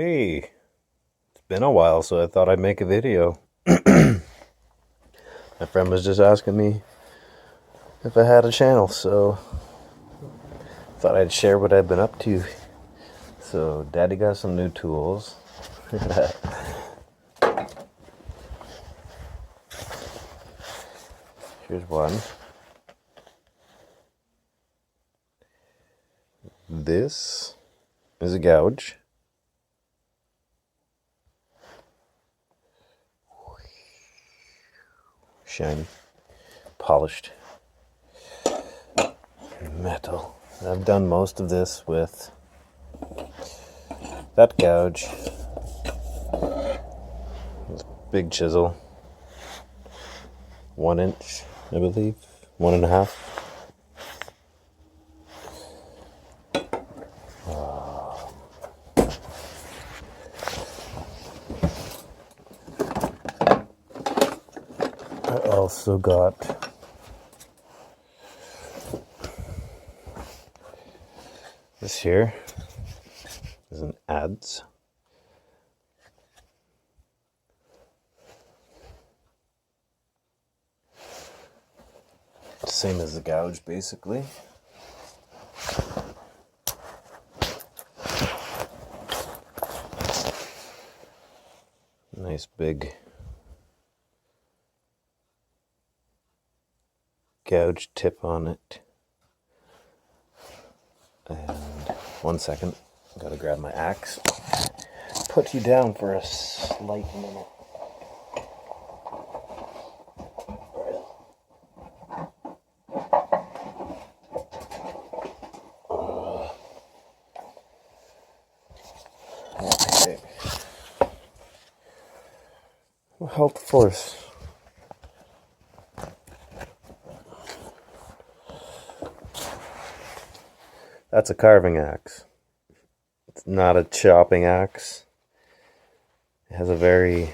Hey, it's been a while, so I thought I'd make a video. My friend was just asking me if I had a channel, so thought I'd share what I've been up to. So, Daddy got some new tools. Here's one. This is a gouge. Shiny, polished metal. I've done most of this with that gouge. This big chisel. 1 inch, I believe. 1.5. I also got this here. Is an adze. Same as the gouge, basically. Nice big gouge tip on it. And 1 second, gotta grab my axe. Put you down for a slight minute. Okay. Health force. That's a carving axe. It's not a chopping axe. It has a very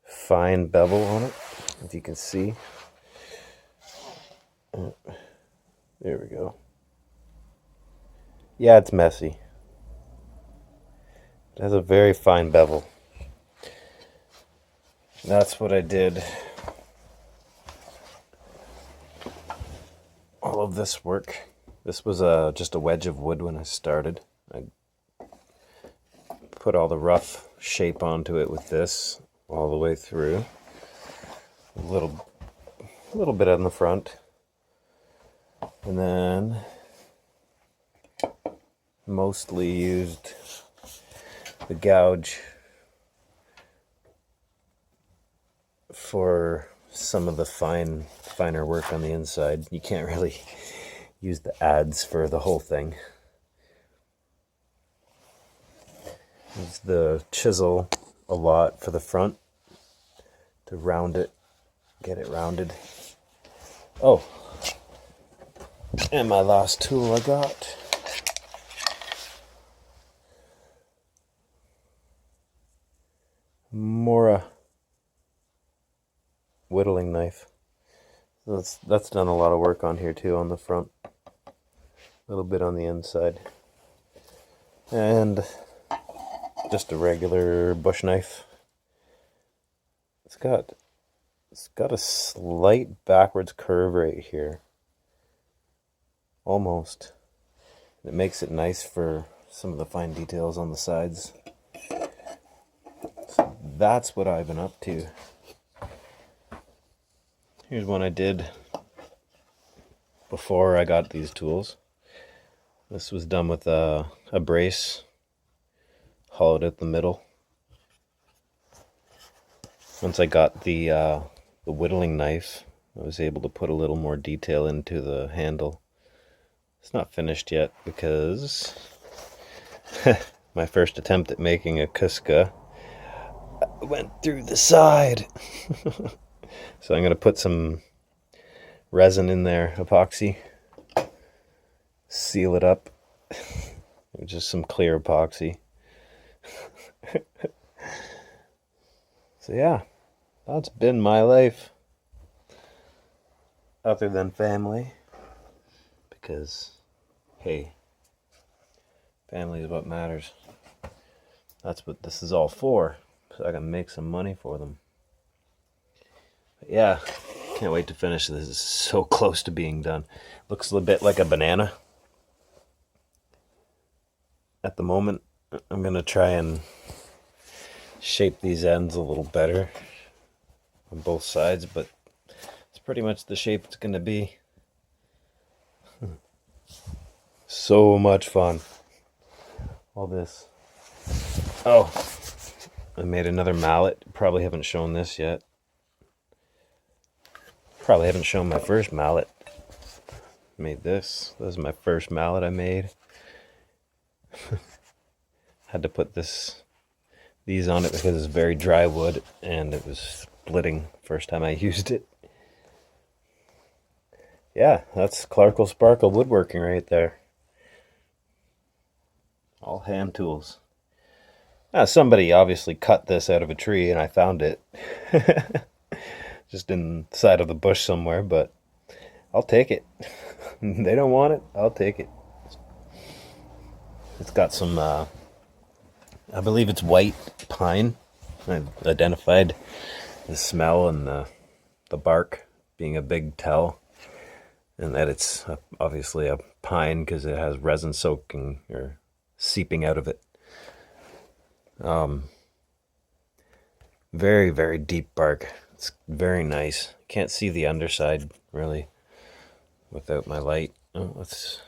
fine bevel on it, if you can see. There we go. Yeah, it's messy. It has a very fine bevel. That's what I did. All of this work. This was just a wedge of wood when I started. I put all the rough shape onto it with this all the way through. A little bit on the front. And then mostly used the gouge for some of the finer work on the inside. You can't really use the adze for the whole thing. Use the chisel a lot for the front to round it, get it rounded. Oh, and my last tool I got. Mora whittling knife. That's done a lot of work on here too, on the front. A little bit on the inside. And just a regular bush knife. It's got a slight backwards curve right here. Almost. It makes it nice for some of the fine details on the sides. So that's what I've been up to. Here's one I did before I got these tools. This was done with a brace, hollowed at the middle. Once I got the whittling knife, I was able to put a little more detail into the handle. It's not finished yet because my first attempt at making a Kuska went through the side. So I'm going to put some resin in there, epoxy, seal it up, just some clear epoxy. So yeah, that's been my life, other than family, because, hey, Family is what matters. That's what this is all for, so I can make some money for them. But yeah, can't wait to finish this. It's so close to being done. Looks a bit like a banana at the moment. I'm gonna try and shape these ends a little better on both sides, but it's pretty much the shape it's gonna be. So much fun. All this. Oh, I made another mallet. Probably haven't shown this yet. Probably haven't shown my first mallet. Made this. This is my first mallet I made. Had to put these on it because it's very dry wood and it was splitting first time I used it. Yeah, that's Clarkle Sparkle woodworking right there. All hand tools. Now, somebody obviously cut this out of a tree and I found it. Just inside of the bush somewhere, but I'll take it. They don't want it, I'll take it. It's got some, I believe it's white pine. I've identified the smell and the bark being a big tell. And that it's obviously a pine because it has resin soaking or seeping out of it. Very, very deep bark. It's very nice. Can't see the underside really without my light. Oh, let's.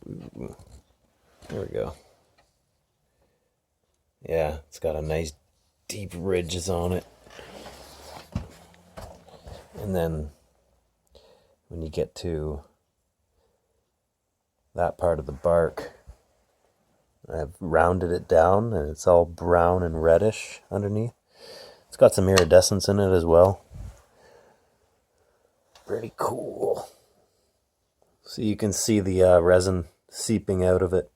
There we go. Yeah, it's got a nice deep ridges on it. And then when you get to that part of the bark, I've rounded it down and it's all brown and reddish underneath. It's got some iridescence in it as well. Pretty cool. So you can see the resin seeping out of it.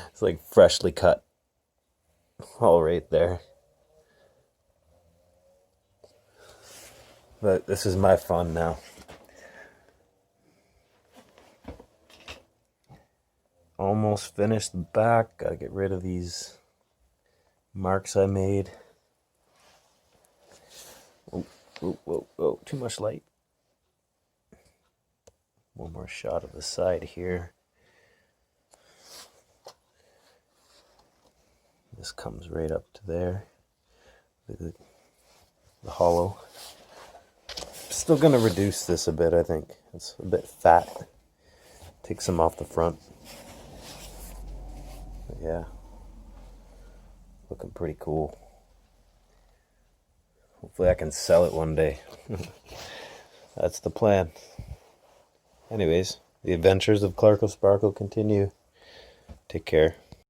It's like freshly cut. All right there. But this is my fun now. Almost finished the back. Gotta get rid of these marks I made. Oh, oh, oh, oh, too much light. One more shot of the side here. This comes right up to there. The hollow. Still gonna reduce this a bit, I think. It's a bit fat. Take some off the front. But yeah. Looking pretty cool. Hopefully I can sell it one day. That's the plan. Anyways, the adventures of Clarkle Sparkle continue. Take care.